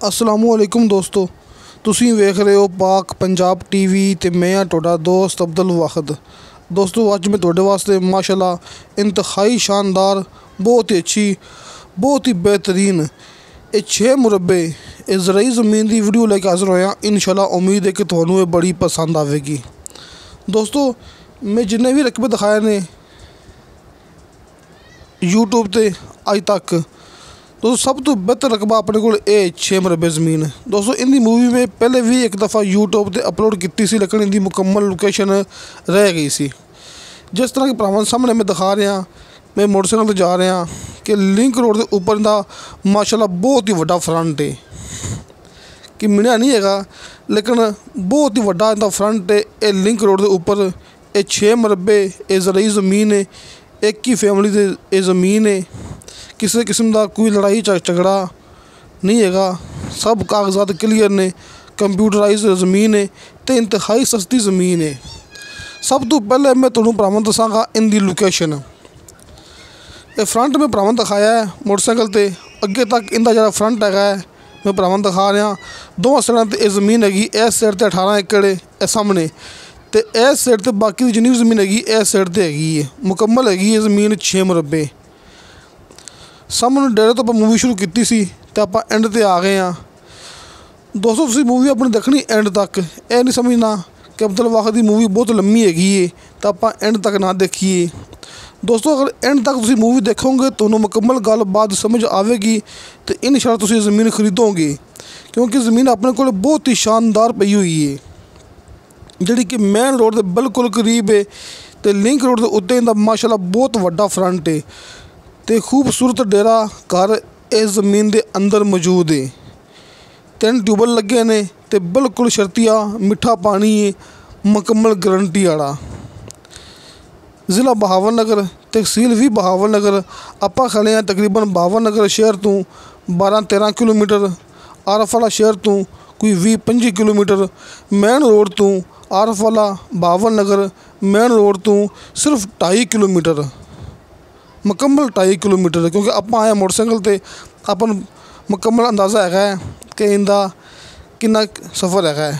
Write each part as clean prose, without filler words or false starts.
अस्सलामुअलैकुम दोस्तों, तुसीं वेख रहे हो पाक पंजाब टीवी ते मैं हाँ तुहाडा दोस्त अब्दुल वाहिद। दोस्तों अज मैं तुहाडे वास्ते माशाल्लाह इंतहाई शानदार, बहुत ही अच्छी, बहुत ही बेहतरीन ये 6 मुरब्बे ये ज़रई ज़मीन की वीडियो लेके हाज़र होया। इंशाल्लाह उम्मीद है कि तुहानू ये बड़ी पसंद आवेगी। दोस्तों मैं जिन्ने भी रकबे दिखाए ने यूट्यूब ते अज तक, दोस्तों सब तो बेहतर रकबा अपने को 6 मुरब्बे ज़मीन है। दोस्तों इनकी मूवी में पहले भी एक दफ़ा यूट्यूब पर अपलोड की सी, लेकिन इनकी मुकम्मल लोकेशन रह गई सी। जिस तरह के भरावां सामने मैं दिखा रहा, मैं मोटरसाइकिल पर जा रहा कि लिंक रोड के उपर का माशाल्लाह बहुत ही वड्डा फ्रंट है कि मिलिया नहीं है, लेकिन बहुत ही वड्डा इनका फ्रंट है। ये लिंक रोड के उपर ये 6 मुरब्बे ये ज़रई ज़मीन है, एक ही फैमिली की ये ज़मीन है। किसी किस्म का कोई लड़ाई झगड़ा नहीं है, सब कागजात क्लीयर ने, कंप्यूटराइज ज़मीन है तो इंतहाई सस्ती ज़मीन है। सब तो पहले मैं तुहानू भरावां दसांगा इनकी लोकेशन। ये फ्रंट में भरावां दिखाया है मोटरसाइकिल ते, अगे तक इनका जो फ्रंट है मैं भरावां दिखा रहा। दोवां साइडां ते ज़मीन हैगी, इस साइड ते 18 एकड़ है सामने, तो इस साइड ते बाकी जितनी भी ज़मीन हैगी इस साइड ते हैगी है। मुकम्मल हैगी ये ज़मीन 6 मुरब्बे। सामने डेरे तो आप मूवी शुरू की सी तो आप एंड ते आ गए हैं। दोस्तों तुसीं मूवी अपनी देखनी एंड तक, यह नहीं समझना कि अब्दुल वाहिद की मूवी बहुत लंबी हैगी है तो आप एंड तक ना देखिए। दोस्तों अगर एंड तक तुसीं मूवी देखोगे तो मुकम्मल गल बात समझ आएगी तो इंशाअल्लाह तुसीं ज़मीन खरीदोगे, क्योंकि ज़मीन अपने को बहुत ही शानदार पई हुई है, जिहड़ी कि मेन रोड के बिल्कुल करीब है। तो लिंक रोड के उत्ते इनका माशाल्लाह बहुत वड्डा फ्रंट है तो खूबसूरत डेरा घर इस ज़मीन के अंदर मौजूद है। 3 ट्यूबल लगे ने तो बिल्कुल शर्तिया मिठा पानी है, मुकम्मल गारंटी वाला। ज़िला बहावलनगर, तहसील भी बहावलनगर। आप खड़े हैं तकरीबन बहावलनगर शहर तो 12-13 किलोमीटर, आरफ वाला शहर तो कोई 20-25 किलोमीटर, मेन रोड तो आरफ वाला बहावलनगर मेन रोड तो सिर्फ 2.5 किलोमीटर, मुकम्मल 2.5 किलोमीटर। क्योंकि आप आए मोटरसाइकिल ते अपन मुकम्मल अंदाज़ा है कि इनका कितना सफ़र है।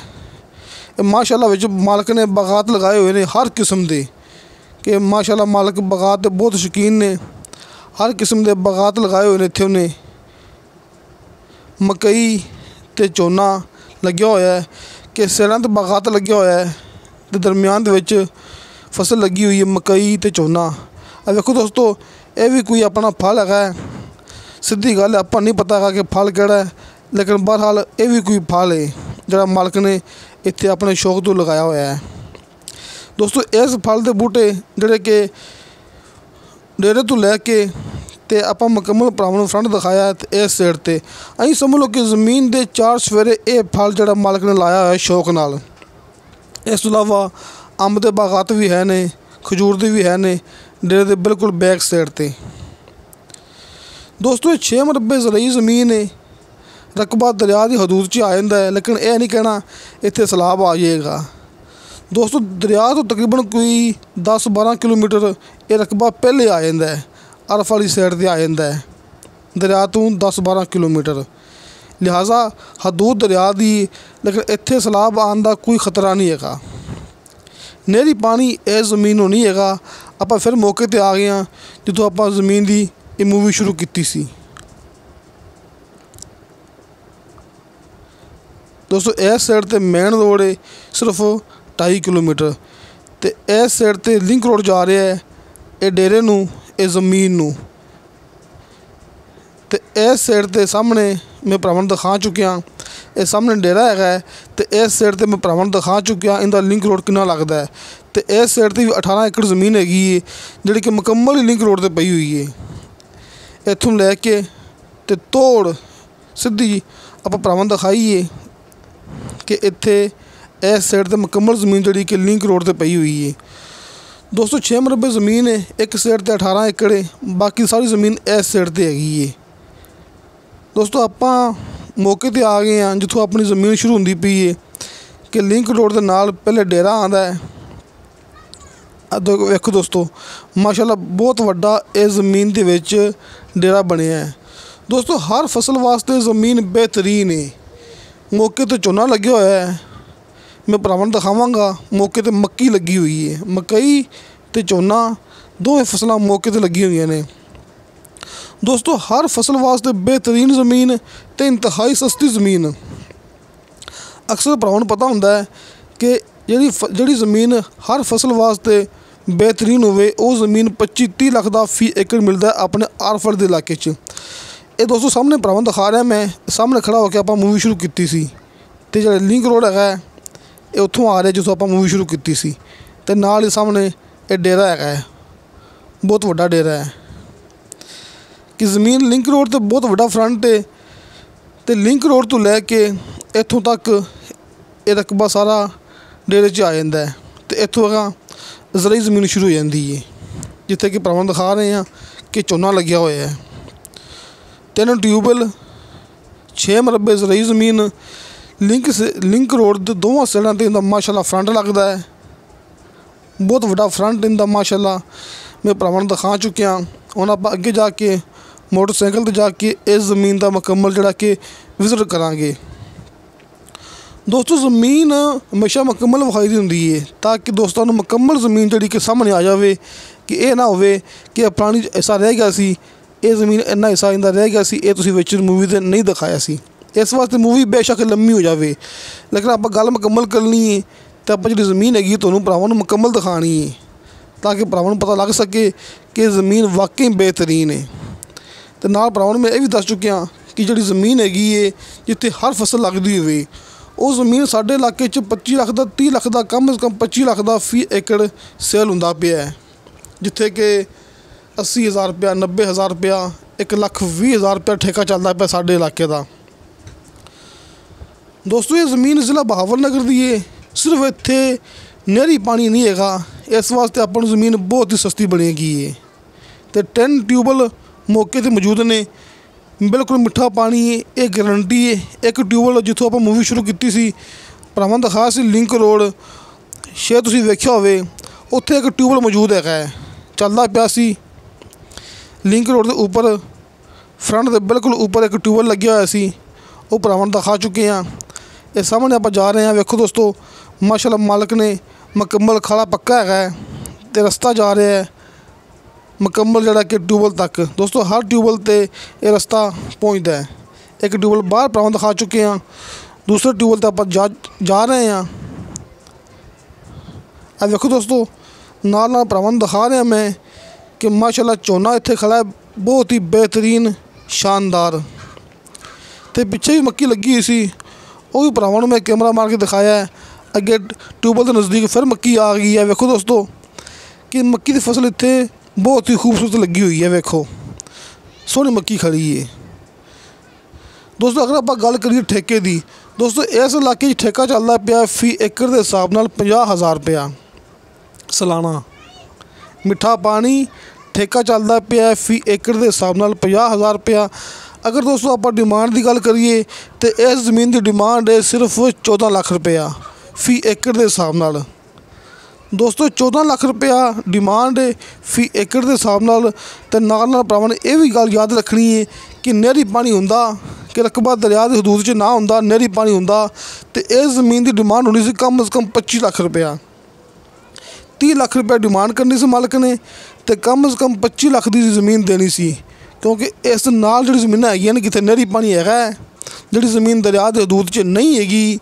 माशाल्लाह विच मालक ने बागात लगाए हुए ने हर किस्म के, कि माशाल्लाह मालक बागात के बहुत शौकीन ने, हर किस्म के बागात लगाए हुए ने। इत्थे उन्हें मकई ते झोना लग्या होया है, कि सिरां ते बागात लग्या होया है ते दरम्यान दे विच फसल लगी हुई है मकई ते झोना। अब देखो दोस्तों ये भी कोई अपना फल है, सीधी गल आप नहीं पता है कि फल केड़ा है, लेकिन बहरहाल ये भी कोई फल है जिहड़ा मालक ने इत्थे अपने शौक तो लगाया हुआ है। दोस्तों इस फल के बूटे जिहड़े कि डेरे तो लैके ते आप मुकम्मल भरावां फ्रंट दिखाया तो इस साइड ते असीं समझ लो कि ज़मीन के 4 सवेरे ये फल जिहड़ा मालक ने लाया है शौक नाल। इस तो इलावा अंब के बागात भी है ने, खजूर के भी है ने डेरे के बिल्कुल बैक साइड ते। दोस्तों ये 6 मुरब्बे ज़रई ज़मीन है, रकबा दरिया की हदूद च आ जाता है, लेकिन यह नहीं कहना इत्थे सैलाब आ जाएगा। दोस्तों दरिया तो तकरीबन कोई 10-12 किलोमीटर ये रकबा पहले आ जाता है, अरफ वाली साइड पर आ जाता है दरिया तो 10-12 किलोमीटर, लिहाजा हदूद दरिया की, लेकिन इत्थे सैलाब आने का कोई खतरा नहीं है। नहरी पानी इस ज़मीन नहीं है। आप फिर मौके पर आ गए हैं जितों आप ज़मीन की ये मूवी शुरू की सी। दोस्तों इस साइड ते मेन रोड है सिर्फ 2.5 किलोमीटर, तो इस साइड ते लिंक रोड जा रहा है ये डेरे नूं, ये ज़मीन नूं। तो इस साइड ते सामने मैं भरावां दिखा चुकिया, ये सामने डेरा है तो इस साइड ते मैं भरावां दिखा चुकिया इनका लिंक रोड कितना लगता है। तो इस साइड ते भी 18 एकड़ ज़मीन हैगी है जिहड़ी कि मुकम्मल लिंक रोड ते पई हुई है। इत्थों लैके ते तोड़ सीधी आप भरावां दिखाईए कि इत्थे इस साइड ते मुकम्मल ज़मीन जिहड़ी कि लिंक रोड ते पई हुई है। दोस्तों 6 मुरब्बे ज़मीन है, एक साइड ते 18 एकड़ है, बाकी सारी ज़मीन इस साइड ते हैगी है। दोस्तों आप मौके पर आ गए हैं जितों अपनी ज़मीन शुरू होंदी पई है, कि लिंक रोड के नाल पहले डेरा आंदा है। देखो दोस्तों माशाल्लाह बहुत वड्डा इस ज़मीन के विच डेरा बनिया है। दोस्तों हर फसल वास्ते ज़मीन बेहतरीन है। मौके तो झोना लगे हुआ है, मैं भरावां नूं दिखावांगा। मौके ते मक्की लगी हुई है, मकई ते झोना दोवें फसलां मौके ते लगी हुई ने। दोस्तों हर फसल वास्ते बेहतरीन ज़मीन ते इंतहाई सस्ती ज़मीन। अक्सर भरावां नूं पता हुंदा है कि जिहड़ी ज़मीन हर फसल वास्ते बेहतरीन होवे वो ज़मीन 25-30 लाख का फी एकड़ मिलता है अपने आरफड़ के इलाके च। ये दोस्तों सामने भरावां दिखा रहा मैं, सामने खड़ा होकर आप मूवी शुरू की सी ते जिहड़ा लिंक रोड है ये उत्थों आ रहा जिसों आप मूवी शुरू की सी ते नाल ही सामने ये डेरा है, बहुत वड्डा डेरा है कि ज़मीन लिंक रोड तो बहुत वड्डा फ्रंट है ते लिंक रोड तो लैके इत्थों तक ये रकबा सारा डेरे च आ जाता है ते इत्थों ज़रई ज़मीन शुरू हो जाती है जिथे कि भरावां दिखा रहे हैं कि झोना लग्या होया है। 3 ट्यूबवैल 6 मरबे ज़रई ज़मीन लिंक रोड दे दोवां साइडां ते इंदा माशाअल्लाह फ्रंट लगता है, बहुत वड्डा फ्रंट इंदा माशाअल्लाह मैं भरावां नूं दिखा चुकिया। हुण आपां अगे जाके मोटरसाइकिल ते जाके इस ज़मीन का मुकम्मल जिहड़ा कि विजिट करांगे। दोस्तों ज़मीन हमेशा मुकम्मल विखाई दी हुंदी है ताकि दोस्तों नूं मुकम्मल ज़मीन जिहड़ी कि सामने आ जाए कि ये ना होवे कि पुरानी हिस्सा रह गया सी, ये ज़मीन इन्ना हिस्सा इंदा रह गया सी, ये तुसीं विच मूवी ते नहीं दिखाया सी। इस वास्ते मूवी बेशक लम्मी हो जाए लेकिन आप गल मुकम्मल करनी है तो आप जी ज़मीन हैगी तुहानूं भरावां नूं मुकम्मल दिखानी है ताकि भरावां नूं पता लग सके कि ज़मीन वाकई बेहतरीन है। तो नाल भरावां नूं मैं ये भी दस चुकिया कि जी ज़मीन हैगी है जिथे हर फसल लगती होवे वो ज़मीन साडे इलाके 25 लाख का 30 लाख का कम से कम 25 लाख का फी एकड़ सेल हुंदा पिया है, जिथे कि 80,000 रुपया 90,000 रुपया 1,20,000 रुपया ठेका चलता पिया साडे इलाके का। दोस्तों ये ज़मीन ज़िला बहावलनगर दी है, सिर्फ इत्थे नहरी पानी नहीं हैगा, इस वास्ते आपां नूं ज़मीन बहुत ही सस्ती बनेगी है। तो 10 ट्यूबवैल मौके ते मौजूद ने, बिल्कुल मिठा पानी है, ये गारंटी है। एक ट्यूबवैल जिथों आप मूवी शुरू की सी भरावां दिखाया सी लिंक रोड, शायद तुसीं वेख्या होवे उत्थे एक ट्यूबवैल मौजूद है चलदा पिया सी। लिंक रोड के उपर फ्रंट के बिल्कुल उपर एक ट्यूबवैल लग्या होया सी, वो भरावां दिखा चुके हैं। ये सामने आप जा रहे हैं, वेखो दोस्तों माशाअल्लाह मालक ने मुकम्मल खाला पक्का है तो रस्ता जा रहा है मुकम्मल जिहड़ा कि ट्यूबवैल तक। दोस्तों हर ट्यूबवैल ते ये रास्ता पहुँचता है। एक ट्यूबवैल बाहर भरावां दिखा चुके हैं, दूसरे ट्यूबवैल ते आप जा रहे हैं। अब देखो दोस्तों नाल नाल भरावां दिखा रहा मैं कि माशाअल्लाह झोना इत्थे खड़ा है बहुत ही बेहतरीन शानदार। तो पिछे भी मक्की लगी हुई सी, वो भी भरावां नूं मैं कैमरा मार के दिखाया है। अगे ट्यूबवैल के नज़दीक फिर मक्की आ गई है। वेखो दोस्तों कि मक्की की फसल इत्थे बहुत ही खूबसूरत लगी हुई है, वेखो सोहनी मक्की खड़ी है। दोस्तों अगर आप गल करिए ठेके की, दोस्तों इस इलाके ठेका चलता पिया फी एकड़ के हिसाब नाल 50,000 रुपया सालाना। मिठा पानी ठेका चलता पिया फी एकड़ के हिसाब नाल 50,000 रुपया। अगर दोस्तों आप डिमांड की गल करिए तो इस ज़मीन की डिमांड है सिर्फ 14 लाख रुपया फी एकड़ के हिसाब नाल। दोस्तों 14 लाख रुपया डिमांड है फी एकड़ के हिसाब नाल। ते नाल नाल भरावां ने यह भी गल याद रखनी है कि नहरी पानी हुंदा कि रकबा दरिया की हदूद च ना हुंदा, नहरी पानी हुंदा तो इस ज़मीन की डिमांड होनी सी कम से कम 25 लाख रुपया। 30 लाख रुपया डिमांड करनी सी मालक ने तो कम से कम 25 लाख की ज़मीन देनी सी, क्योंकि इस नाल जिहड़ी ज़मीनां हैगियां ने कित्थे नहरी पानी हैगा, जिहड़ी ज़मीन दरिया की हदूद च नहीं हैगी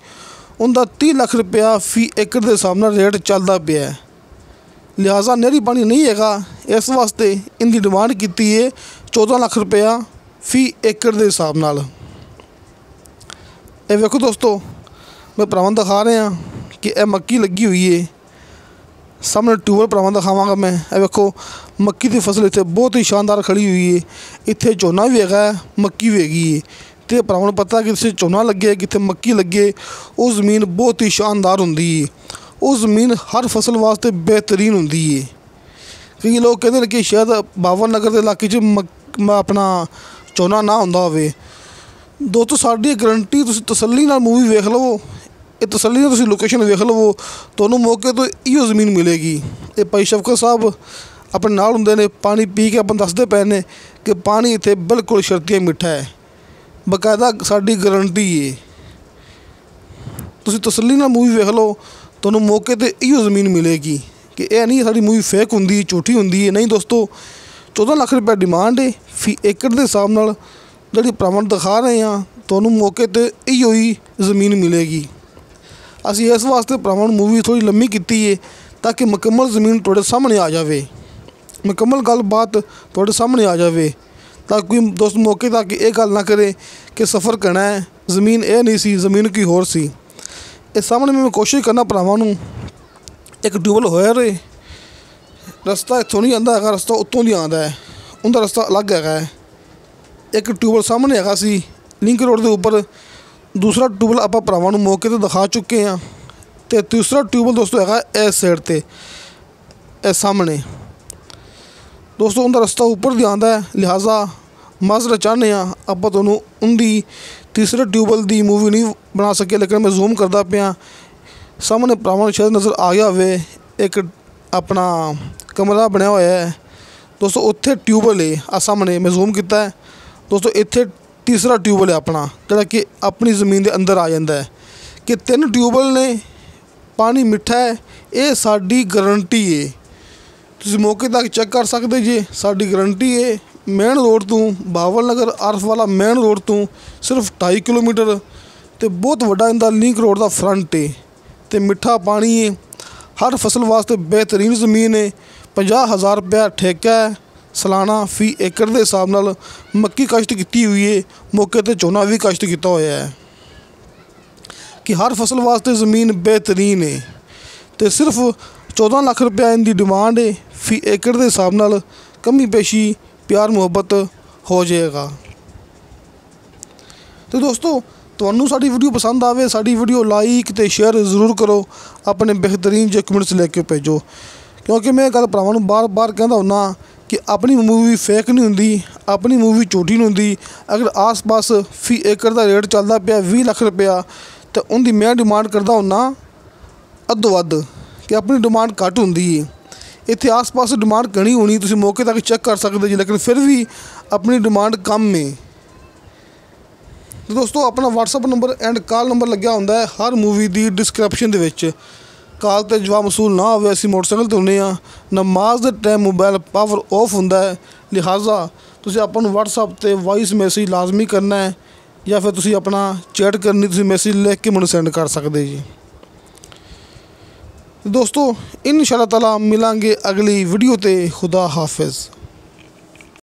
उनका 30 लाख रुपया फी एकड़ के हिसाब नाल रेट चलता पिया है। लिहाजा नहरी पानी नहीं हैगा, इस वास्ते इनकी डिमांड की है 14 लाख रुपया फी एकड़ के हिसाब नाल। ये वेखो दोस्तों मैं भरावां दिखा रहा कि यह मक्की लगी हुई है, सामने ट्यूबवैल भरावां दिखावांगा मैं। यह वेखो मक्की की फसल इत्थे बहुत ही शानदार खड़ी हुई है, इत्थे झोना भी हैगा मक्की भी हैगी है। तो भरावां नूं पता कि कित्थे झोना लगे कित्थे मक्की लगे, वो ज़मीन बहुत ही शानदार हुंदी है, वो ज़मीन हर फसल वास्ते बेहतरीन हुंदी है। कई लोग कहते हैं कि शायद बहावलनगर के इलाके अपना झोना ना हुंदा होवे। दोस्तों साडी गारंटी, तुसीं तसल्ली नाल मूवी वेख लवो, ये तसल्ली नाल लोकेशन वेख लवो, तुहानूं मौके तो इहो ज़मीन मिलेगी। ये भाई शफकत साहब ਆਪਣੇ ਨਾਲ ਹੁੰਦੇ ਨੇ, ਪਾਣੀ ਪੀ ਕੇ ਆਪਾਂ ਦੱਸਦੇ ਪਏ ਨੇ ਕਿ ਪਾਣੀ ਇੱਥੇ ਬਿਲਕੁਲ ਸ਼ਰਤੀਆ ਮਿੱਠਾ ਹੈ, ਬਕਾਇਦਾ ਸਾਡੀ ਗਰੰਟੀ ਹੈ। ਤੁਸੀਂ ਤਸੱਲੀ ਨਾਲ ਮੂਵੀ ਵੇਖ ਲਓ, ਤੁਹਾਨੂੰ ਮੌਕੇ 'ਤੇ ਇਹੋ ਜ਼ਮੀਨ ਮਿਲੇਗੀ ਕਿ ਇਹ ਨਹੀਂ ਸਾਡੀ ਮੂਵੀ ਫੇਕ ਹੁੰਦੀ, ਝੂਠੀ ਹੁੰਦੀ ਹੈ। ਨਹੀਂ ਦੋਸਤੋ, 14 ਲੱਖ ਰੁਪਏ ਡਿਮਾਂਡ ਹੈ ਫੀ ਏਕੜ ਦੇ ਹਿਸਾਬ ਨਾਲ। ਜਿਹੜੀ ਭਰਾਵਾਂ ਨੂੰ ਦਿਖਾ ਰਹੇ ਹਾਂ, ਤੁਹਾਨੂੰ ਮੌਕੇ 'ਤੇ ਇਹੋ ਹੀ ਜ਼ਮੀਨ ਮਿਲੇਗੀ। ਅਸੀਂ ਇਸ ਵਾਸਤੇ ਭਰਾਵਾਂ ਨੂੰ ਮੂਵੀ ਥੋੜ੍ਹੀ ਲੰਮੀ ਕੀਤੀ ਹੈ ਤਾਂ ਕਿ ਮੁਕੰਮਲ ਜ਼ਮੀਨ ਤੁਹਾਡੇ ਸਾਹਮਣੇ ਆ ਜਾਵੇ, ਮੁਕੰਮਲ ਗੱਲਬਾਤ ਤੁਹਾਡੇ ਸਾਹਮਣੇ ਆ ਜਾਵੇ, ਤਾਂ ਕੋਈ ਦੋਸਤ ਮੌਕੇ ਤੱਕ ਇਹ ਗੱਲ ਨਾ ਕਰੇ ਕਿ ਸਫ਼ਰ ਕਰਨਾ ਹੈ, ਜ਼ਮੀਨ ਇਹ ਨਹੀਂ ਸੀ, ਜ਼ਮੀਨ ਕੀ ਹੋਰ ਸੀ। ਇਸ ਸਾਹਮਣੇ ਮੈਂ ਕੋਸ਼ਿਸ਼ ਕਰਨਾ ਭਰਾਵਾਂ ਨੂੰ, ਇੱਕ ਟਿਊਬਵੈੱਲ ਹੋਇਆ ਰਹੇ, ਰਸਤਾ ਇੱਥੋਂ ਨਹੀਂ ਆਉਂਦਾ ਹੈਗਾ, ਰਸਤਾ ਉੱਤੋਂ ਦੀ ਆਉਂਦਾ ਹੈ, ਉਹਦਾ ਰਸਤਾ ਅਲੱਗ ਹੈਗਾ ਹੈ। ਇੱਕ ਟਿਊਬਵੈੱਲ ਸਾਹਮਣੇ ਹੈਗਾ ਸੀ ਲਿੰਕ ਰੋਡ ਦੇ ਉੱਪਰ, ਦੂਸਰਾ ਟਿਊਬਵੈੱਲ ਆਪਾਂ ਭਰਾਵਾਂ ਨੂੰ ਮੌਕੇ 'ਤੇ ਦਿਖਾ ਚੁੱਕੇ ਹਾਂ, ਅਤੇ ਤੀਸਰਾ ਟਿਊਬਵੈੱਲ ਦੋਸਤੋ ਹੈਗਾ ਇਸ ਸਾਈਡ 'ਤੇ, ਇਹ ਸਾਹਮਣੇ ਦੋਸਤੋ ਉਹਦਾ ਰਸਤਾ ਉੱਪਰ ਦੀ ਆਉਂਦਾ ਹੈ। ਲਿਹਾਜ਼ਾ ਮਾਜ਼ਰਤ ਚਾਹੁੰਦੇ ਹਾਂ, ਆਪਾਂ ਤੁਹਾਨੂੰ ਉਹਦੀ ਤੀਸਰੇ ਟਿਊਬਵੈੱਲ ਦੀ ਮੂਵੀ ਨਹੀਂ ਬਣਾ ਸਕੇ, ਲੇਕਿਨ ਮੈਂ ਜ਼ੂਮ ਕਰਦਾ ਪਿਆ, ਸਾਹਮਣੇ ਭਰਾਵਾਂ ਨੂੰ ਸ਼ਾਇਦ ਨਜ਼ਰ ਆ ਗਿਆ ਹੋਵੇ। ਇੱਕ ਆਪਣਾ ਕਮਰਾ ਬਣਿਆ ਹੋਇਆ ਹੈ ਦੋਸਤੋ, ਉੱਥੇ ਟਿਊਬਵੈੱਲ ਹੈ, ਆ ਸਾਹਮਣੇ ਮੈਂ ਜ਼ੂਮ ਕੀਤਾ ਹੈ ਦੋਸਤੋ, ਇੱਥੇ ਤੀਸਰਾ ਟਿਊਬਵੈੱਲ ਹੈ ਆਪਣਾ, ਜਿਹੜਾ ਕਿ ਆਪਣੀ ਜ਼ਮੀਨ ਦੇ ਅੰਦਰ ਆ ਜਾਂਦਾ ਹੈ। ਕਿ 3 ਟਿਊਬਵੈੱਲ ਨੇ, ਪਾਣੀ ਮਿੱਠਾ ਹੈ, ਇਹ ਸਾਡੀ ਗਰੰਟੀ ਹੈ। ਤੁਸੀਂ ਮੌਕੇ ਤੱਕ ਚੈੱਕ ਕਰ ਸਕਦੇ ਜੇ, ਸਾਡੀ ਗਰੰਟੀ ਹੈ। ਮੇਨ ਰੋਡ ਤੋਂ ਬਾਵਲ ਨਗਰ ਆਰਫ ਵਾਲਾ ਮੇਨ ਰੋਡ ਤੋਂ ਸਿਰਫ 2.5 ਕਿਲੋਮੀਟਰ, ਅਤੇ ਬਹੁਤ ਵੱਡਾ ਇਹਦਾ ਲਿੰਕ ਰੋਡ ਦਾ ਫਰੰਟ ਹੈ, ਅਤੇ ਮਿੱਠਾ ਪਾਣੀ ਹੈ। ਹਰ ਫਸਲ ਵਾਸਤੇ ਬਿਹਤਰੀਨ ਜ਼ਮੀਨ ਹੈ। 50,000 ਰੁਪਇਆ ਠੇਕਾ ਹੈ ਸਾਲਾਨਾ ਫੀ ਏਕੜ ਦੇ ਹਿਸਾਬ ਨਾਲ। ਮੱਕੀ ਕਾਸ਼ਤ ਕੀਤੀ ਹੋਈ ਹੈ, ਮੌਕੇ 'ਤੇ ਝੋਨਾ ਵੀ ਕਾਸ਼ਤ ਕੀਤਾ ਹੋਇਆ ਹੈ, ਕਿ ਹਰ ਫਸਲ ਵਾਸਤੇ ਜ਼ਮੀਨ ਬਿਹਤਰੀਨ ਹੈ। ਅਤੇ ਸਿਰਫ 14 ਲੱਖ ਰੁਪਇਆ ਇਹਦੀ ਡਿਮਾਂਡ ਹੈ ਫੀ ਏਕੜ ਦੇ ਹਿਸਾਬ ਨਾਲ। ਕਮੀ ਪੇਸ਼ੀ ਪਿਆਰ ਮੁਹੱਬਤ ਹੋ ਜਾਏਗਾ। ਅਤੇ ਦੋਸਤੋ, ਤੁਹਾਨੂੰ ਸਾਡੀ ਵੀਡੀਓ ਪਸੰਦ ਆਵੇ, ਸਾਡੀ ਵੀਡੀਓ ਲਾਈਕ ਅਤੇ ਸ਼ੇਅਰ ਜ਼ਰੂਰ ਕਰੋ, ਆਪਣੇ ਬਿਹਤਰੀਨ ਜਿਹੇ ਕਮੈਂਟਸ ਲੈ ਕੇ ਭੇਜੋ। ਕਿਉਂਕਿ ਮੈਂ ਇਹ ਗੱਲ ਭਰਾਵਾਂ ਨੂੰ ਬਾਰ-ਬਾਰ ਕਹਿੰਦਾ ਹੁੰਦਾ ਕਿ ਆਪਣੀ ਮੂਵੀ ਫੇਕ ਨਹੀਂ ਹੁੰਦੀ, ਆਪਣੀ ਮੂਵੀ ਝੂਠੀ ਨਹੀਂ ਹੁੰਦੀ। ਅਗਰ ਆਸ-ਪਾਸ ਫੀ ਏਕੜ ਦਾ ਰੇਟ ਚੱਲਦਾ ਪਿਆ 20 ਲੱਖ ਰੁਪਇਆ, ਤਾਂ ਉਹਦੀ ਮੈਂ ਡਿਮਾਂਡ ਕਰਦਾ ਹੁੰਦਾ ਅੱਧੋ ਵੱਧ, ਕਿ ਆਪਣੀ ਡਿਮਾਂਡ ਘੱਟ ਹੁੰਦੀ ਹੈ। ਇੱਥੇ ਆਸ-ਪਾਸ ਡਿਮਾਂਡ ਘਣੀ ਹੋਣੀ, ਤੁਸੀਂ ਮੌਕੇ ਤੱਕ ਚੈੱਕ ਕਰ ਸਕਦੇ ਜੀ, ਲੇਕਿਨ ਫਿਰ ਵੀ ਆਪਣੀ ਡਿਮਾਂਡ ਕਮ ਹੈ। ਦੋਸਤੋ, ਆਪਣਾ WhatsApp number end call number ਲੱਗਿਆ ਹੁੰਦਾ ਹੈ ਹਰ ਮੂਵੀ ਦੀ ਡਿਸਕ੍ਰਿਪਸ਼ਨ ਦੇ ਵਿੱਚ। ਕਾਲ 'ਤੇ ਜਵਾਬ ਮਸੂਲ ਨਾ ਹੋਵੇ, ਅਸੀਂ ਮੋਟਰਸਾਈਕਲ 'ਤੇ ਹੁੰਦੇ ਹਾਂ, ਨਮਾਜ਼ ਦੇ ਟਾਈਮ ਮੋਬਾਈਲ ਪਾਵਰ ਆਫ ਹੁੰਦਾ ਹੈ। ਲਿਹਾਜ਼ਾ ਤੁਸੀਂ ਆਪਾਂ ਨੂੰ WhatsApp 'ਤੇ ਵਾਇਸ ਮੈਸੇਜ ਲਾਜ਼ਮੀ ਕਰਨਾ ਹੈ, ਜਾਂ ਫਿਰ ਤੁਸੀਂ ਆਪਣਾ ਚੈਟ ਕਰਨੀ, ਤੁਸੀਂ ਮੈਸੇਜ ਲਿਖ ਕੇ ਮੈਨੂੰ ਸੈਂਡ ਕਰ ਸਕਦੇ ਜੀ। ਦੋਸਤੋ, ਇਨਸ਼ਾ ਅੱਲਾਹ ਤਾਲਾ ਮਿਲਾਂਗੇ ਅਗਲੀ ਵੀਡੀਓ 'ਤੇ। ਖੁਦਾ ਹਾਫਿਜ਼।